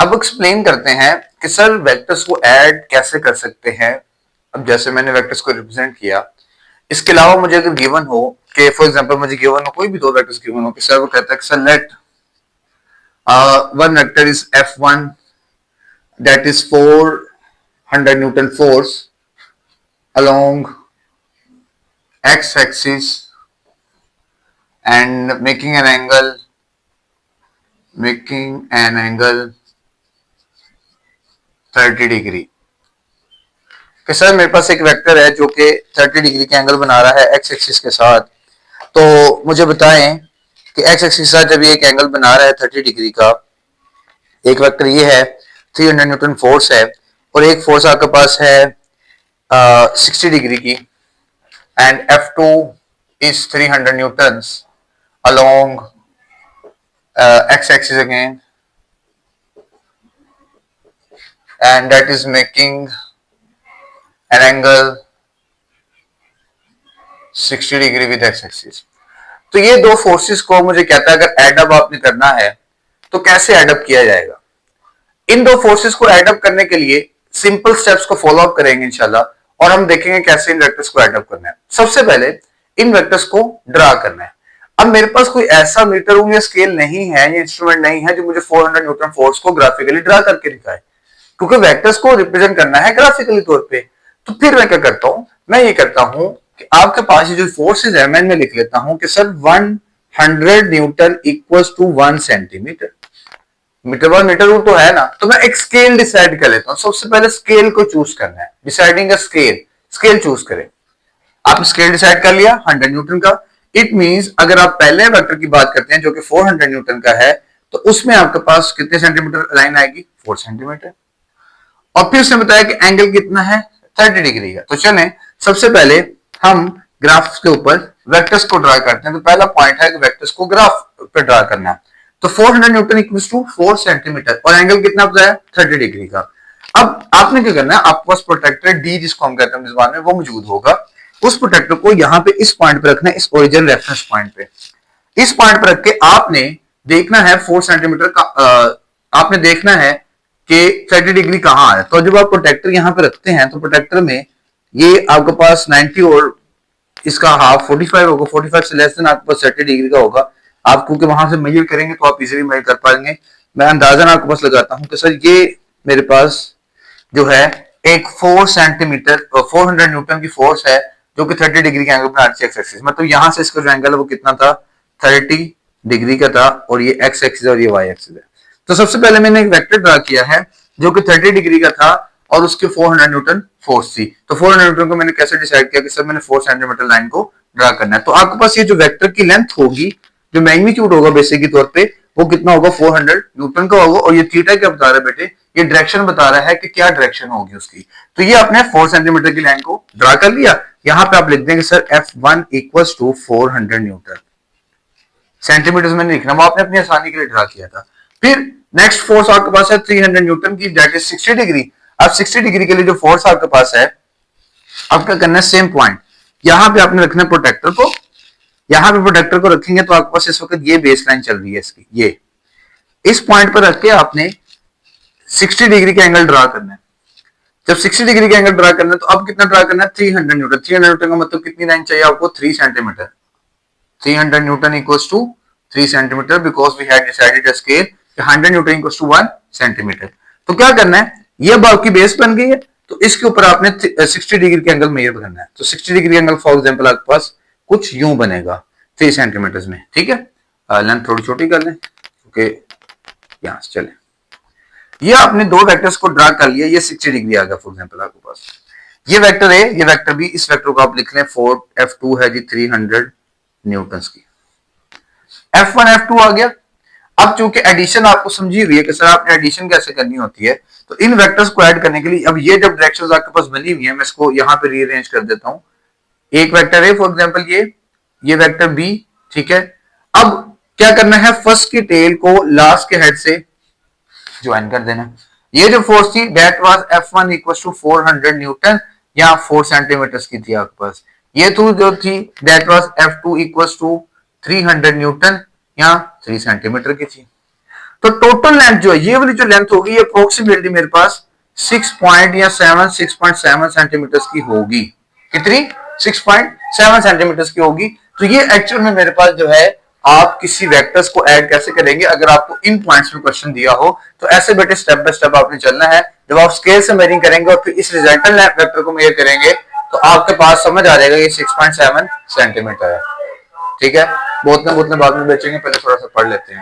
अब एक्सप्लेन करते हैं कि सर वेक्टर्स को ऐड कैसे कर सकते हैं। अब जैसे मैंने वेक्टर्स को रिप्रेजेंट किया, इसके अलावा मुझे अगर गिवन हो कि फॉर एग्जांपल मुझे गिवन हो कोई भी दो वेक्टर्स गिवन हो कि सर वो कहता है कि sir let one vector is F1 that is 400 Newton force along x-axis and making an angle 30 degree. कि सर मेरे पास एक वेक्टर है जो कि 30 डिग्री के एंगल बना रहा है एक्स एक्सिस के साथ, तो मुझे बताएं कि एक्स एक्सिस के साथ जब ये एक एंगल बना रहा है 30 डिग्री का, एक वेक्टर ये है 300 न्यूटन फोर्स है और एक फोर्स आपके पास है 60 डिग्री की and F2 is 300 newtons along x axis again and that is making an angle 60 degree with x axis। तो ये दो फोर्सेस को मुझे कहता है अगर एडअप आपने करना है तो कैसे एडअप किया जाएगा। इन दो फोर्सेस को एडअप करने के लिए सिंपल स्टेप्स को फॉलो अप करेंगे इंशाल्लाह और हम देखेंगे कैसे इन वेक्टर्स को एडअप करना है। सबसे पहले इन वेक्टर्स को ड्रा करना है। अब मेरे पास कोई ऐसा मीटर या स्केल नहीं है या इंस्ट्रूमेंट नहीं है जो मुझे 400 न्यूटन फोर्स को ग्राफिकली ड्रा करके दिखाए, क्योंकि वेक्टर्स को रिप्रेजेंट करना है ग्राफिकली तौर पे। तो फिर मैं क्या करता हूं, मैं ये करता हूं कि आपके पास ये जो फोर्सेज है मैं इनमें लिख लेता हूं कि sir 100 newton equals to 1 centimetre. Metre by metre rule तो है ना, तो मैं एक स्केल डिसाइड कर लेता हूं। सबसे पहले स्केल को चूज करना है, deciding a scale, scale choose करें। आप स्केल डिसाइड कर लिया 100 न्यूटन का। इट मींस अगर आप पहले वेक्टर की बात करते हैं जो कि 400 न्यूटन का है, तो उसमें आपके पास कितने सेंटीमीटर लाइन आएगी, 4 सेंटीमीटर। और फिर उसने बताया कि एंगल कितना है, 30 डिग्री का। तो चलें सबसे पहले हम ग्राफ के ऊपर वेक्टर्स को ड्रा करते हैं। तो पहला पॉइंट है कि वेक्टर्स को ग्राफ पे ड्रा करना है। तो 400 न्यूटन इक्वल्स टू 4 सेंटीमीटर और एंगल कितना बताया, 30 डिग्री का। अब आपने क्या करना है, आपके पास प्रोटेक्टर डी जिसको हम कहते हैं मेजबान में, वो मौजूद होगा। उस प्रोटेक्टर को यहाँ पे इस पॉइंट पे रखना है, इस ओरिजिन रेफरेंस पॉइंट पे। इस पॉइंट पे रख के आपने देखना है 4 सेंटीमीटर का आपने देखना है कि 30 डिग्री कहाँ है। तो जब आप प्रोटेक्टर यहाँ पे रखते हैं तो प्रोटेक्टर में ये आपके पास 90 और इसका हाफ 45 होगा, 45 से लेस देन आपके पास 30 डिग्री का होगा। आप क्योंकि वहां से मेजर करेंगे तो आप इजीली मेजर कर पाएंगे। मैं अंदाजन आपके पास लगाता हूं कि सर ये मेरे पास जो है एक 4 सेंटीमीटर 400 न्यूटन की फोर्स है जो कि 30 डिग्री का एंगल बना रही है एक्स एक्सिस। मतलब यहां से इसका जो एंगल है वो कितना था, 30 डिग्री का था और ये एक्स एक्सिस और ये वाई एक्सिस है। तो सबसे पहले मैंने एक वेक्टर ड्रा किया है जो कि 30 डिग्री का था और उसके 400 न्यूटन फोर्स थी। तो 400 न्यूटन को मैंने कैसे डिसाइड किया कि सर मैंने 4 सेंटीमीटर लाइन को ड्रा करना है। तो आपके पास ये जो वेक्टर की लेंथ होगी, जो मैग्नीट्यूड होगा बेसिक के तौर पे, वो कितना होगा, 400 न्यूटन का होगा। और ये थीटा क्या बता रहा है बेटे, ये डायरेक्शन बता रहा है कि क्या डायरेक्शन होगी उसकी। तो ये आपने 4 सेंटीमीटर की लाइन को ड्रा कर लिया। यहां पे आप लिख देंगे sir F1 equals to 400 newton. Centimetre में लिखना, वो आपने अपनी आसानी के लिए ड्रा किया था। फिर नेक्स्ट फोर्स आपके पास है 300 न्यूटन की, दैट इज 60 डिग्री। अब 60 डिग्री के लिए जो फोर्स आपके पास है, अब क्या करना है, सेम पॉइंट यहां पे आपने रखना है प्रोटेक्टर को। यहां पे प्रोटेक्टर को रखेंगे तो आपके पास इस वक्त ये बेस लाइन चल रही है इसकी, ये इस पॉइंट पर रख के आपने 60 डिग्री का एंगल ड्रा करना है। जब 60 डिग्री का एंगल ड्रा करना है तो अब कितना ड्रा करना है, 300 न्यूटन। 300 न्यूटन का मतलब कितनी लाइन चाहिए आपको, 3 centimetre. 300 newton equals to 3 centimetre because we had decided a scale 100 newton equals to 1 centimetre. तो क्या करना है, ये अब आपकी बेस बन गई है, तो इसके ऊपर आपने 60 डिग्री का एंगल मेजर करना है। तो 60 डिग्री एंगल फॉर एग्जांपल आपके पास कुछ यूं बनेगा 3 सेंटीमीटर में, ठीक है। लेंथ थोड़ी छोटी कर लें क्योंकि यहां से चले। ये आपने दो वेक्टर्स को ड्रा कर लिया, ये 60 डिग्री आ गया फॉर एग्जांपल आपके पास। ये वेक्टर है, ये वेक्टर भी, इस वेक्टर को आप लिख लें 4F2 है जी 300 न्यूटन की। F1 F2 आ गया। अब चूंकि एडिशन आपको समझी हुई है कि सर आपने एडिशन कैसे करनी होती है, तो इन वेक्टर्स को ऐड करने के लिए अब ये जब डायरेक्शंस आपके पास बनी हुई है, मैं इसको यहां पे रीअरेंज कर देता हूं। एक वेक्टर है फॉर एग्जांपल ये वेक्टर बी, ठीक है। अब क्या करना है, फर्स्ट की टेल को लास्ट के हेड से ज्वाइन कर देना। ये जो फोर्स थी that was F1 equals to 400 newton, या 4 सेंटीमीटर की थी आपके पास। ये तो जो थी that was F2 equals to 300 newton, या 3 सेंटीमीटर की थी। तो टोटल लेंथ जो है, ये वाली जो लेंथ होगी, ये अप्रोक्सीमेटली मेरे पास 6.7 सेंटीमीटर की होगी। कितनी? 6.7 सेंटीमीटर की होगी। तो ये एक्चुअल में मेरे पास जो है, आप किसी वेक्टर्स को ऐड कैसे करेंगे, अगर आपको इन पॉइंट्स में क्वेश्चन दिया हो तो ऐसे बेटे स्टेप बाय स्टेप आपने चलना है। जब आप स्केल से मेजरिंग करेंगे और फिर इस रिजल्टेंट वेक्टर को मेजर करेंगे तो आपके पास समझ आ जाएगा ये 6.7 सेंटीमीटर है। ठीक है, बोतलें बाद में बेचेंगे, पहले थोड़ा सा पढ़ लेते हैं।